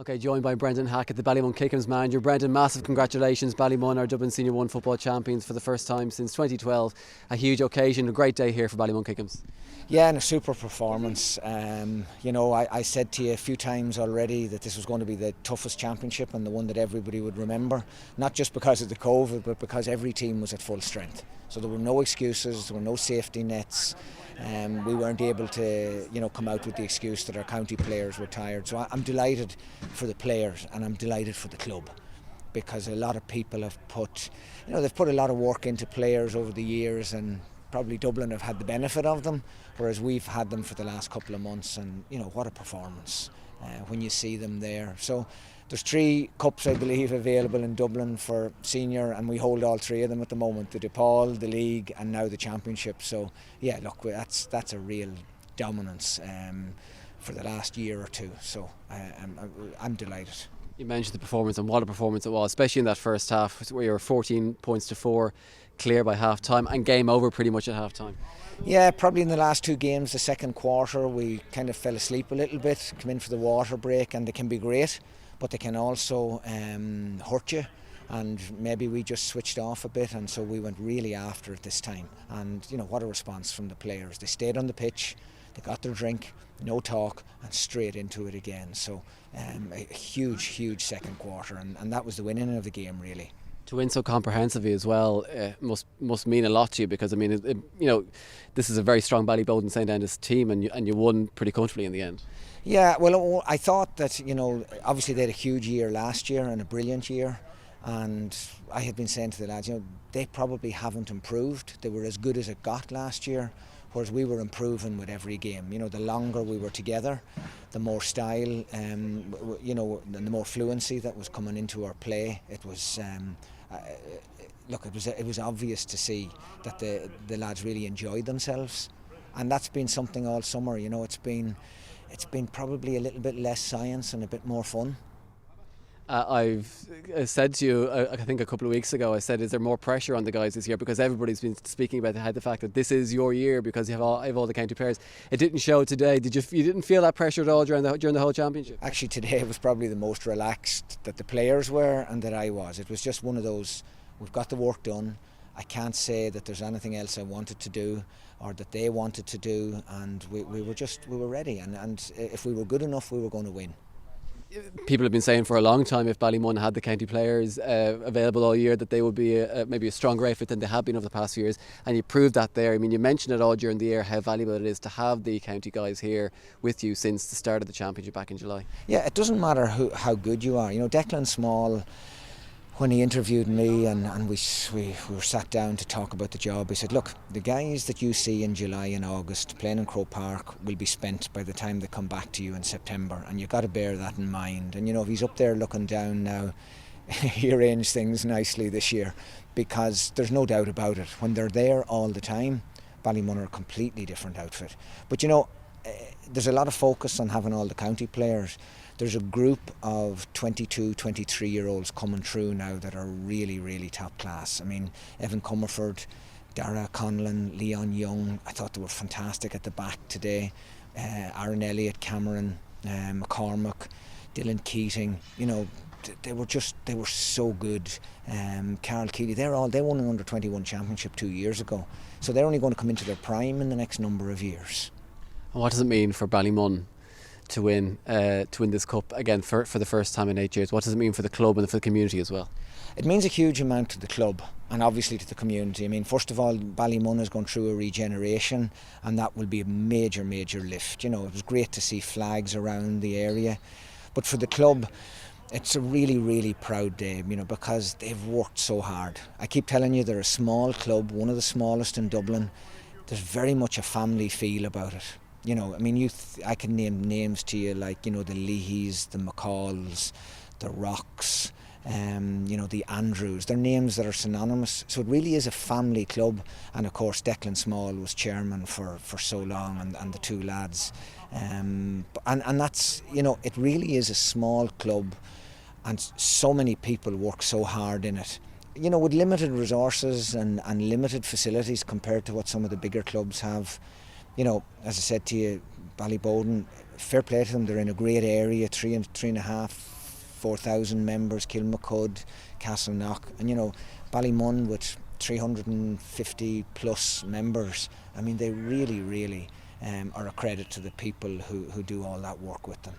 Okay, joined by Brendan Hackett, the Ballymun Kickhams manager. Brendan, massive congratulations. Ballymun are Dublin Senior 1 football champions for the first time since 2012. A huge occasion, a great day here for Ballymun Kickhams. Yeah, and a super performance. I said to you a few times already that this was going to be the toughest championship and the one that everybody would remember. Not just because of the COVID, but because every team was at full strength. So there were no excuses, there were no safety nets. We weren't able to, come out with the excuse that our county players were tired. So I'm delighted for the players and I'm delighted for the club, because a lot of people have they've put a lot of work into players over the years, and probably Dublin have had the benefit of them, whereas we've had them for the last couple of months. And what a performance when you see them there. So there's 3 cups, I believe, available in Dublin for senior, and we hold all 3 of them at the moment: the DePaul, the league, and now the championship. So yeah, look, that's a real dominance for the last year or two. So I'm delighted. You mentioned the performance, and what a performance it was, especially in that first half where you were 14 points to 4 clear by half time and game over pretty much at half time. Yeah, probably in the last 2 games, the second quarter, we kind of fell asleep a little bit, come in for the water break, and they can be great, but they can also hurt you. And maybe we just switched off a bit, and so we went really after it this time. And what a response from the players. They stayed on the pitch, they got their drink, no talk, and straight into it again. So a huge second quarter, and that was the winning of the game, really. To win so comprehensively as well must mean a lot to you, because I mean, this is a very strong Ballyboden St Endas team, and you won pretty comfortably in the end. Yeah, well, I thought that obviously they had a huge year last year and a brilliant year, and I had been saying to the lads, they probably haven't improved. They were as good as it got last year, whereas we were improving with every game. The longer we were together, the more style, and the more fluency that was coming into our play. It was. It was obvious to see that the lads really enjoyed themselves, and that's been something all summer. It's been probably a little bit less science and a bit more fun. I've said to you, I think a couple of weeks ago, I said, is there more pressure on the guys this year? Because everybody's been speaking about the fact that this is your year because you have all the county players. It didn't show today. You didn't feel that pressure at all during the whole championship? Actually, today was probably the most relaxed that the players were and that I was. It was just one of those, we've got the work done. I can't say that there's anything else I wanted to do or that they wanted to do, and we were ready. And if we were good enough, we were going to win. People have been saying for a long time, if Ballymun had the county players available all year, that they would be maybe a stronger outfit than they have been over the past few years, and you proved that there. I mean, you mentioned it all during the year, how valuable it is to have the county guys here with you since the start of the championship back in July. Yeah, it doesn't matter how good you are. Declan Small, when he interviewed me and we were sat down to talk about the job, he said, look, the guys that you see in July and August playing in Croke Park will be spent by the time they come back to you in September, and you've got to bear that in mind. And if he's up there looking down now, he arranged things nicely this year, because there's no doubt about it, when they're there all the time, Ballymun are a completely different outfit. But there's a lot of focus on having all the county players. There's a group of 22, 23-year-olds coming through now that are really, really top class. I mean, Evan Comerford, Dara Conlon, Leon Young, I thought they were fantastic at the back today. Aaron Elliott, Cameron, McCormack, Dylan Keating, they were so good. Carol Keeley, they won an under-21 championship 2 years ago. So they're only going to come into their prime in the next number of years. And what does it mean for Ballymun to win this cup again for the first time in 8 years? What does it mean for the club and for the community as well? It means a huge amount to the club and obviously to the community. I mean, first of all, Ballymun has gone through a regeneration, and that will be a major lift. It was great to see flags around the area, but for the club, it's a really proud day, because they've worked so hard. I keep telling you, they're a small club, one of the smallest in Dublin. There's very much a family feel about it. I mean, I can name names to you like, the Leahys, the McCalls, the Rocks, the Andrews. They're names that are synonymous. So it really is a family club. And of course, Declan Small was chairman for so long, and the 2 lads. And that's, it really is a small club, and so many people work so hard in it. With limited resources and limited facilities compared to what some of the bigger clubs have. As I said to you, Ballyboden, fair play to them. They're in a great area, 3,500-4,000 members, Kilmacud, Castleknock, and you know, Ballymun with 350 plus members. I mean, they really are a credit to the people who do all that work with them.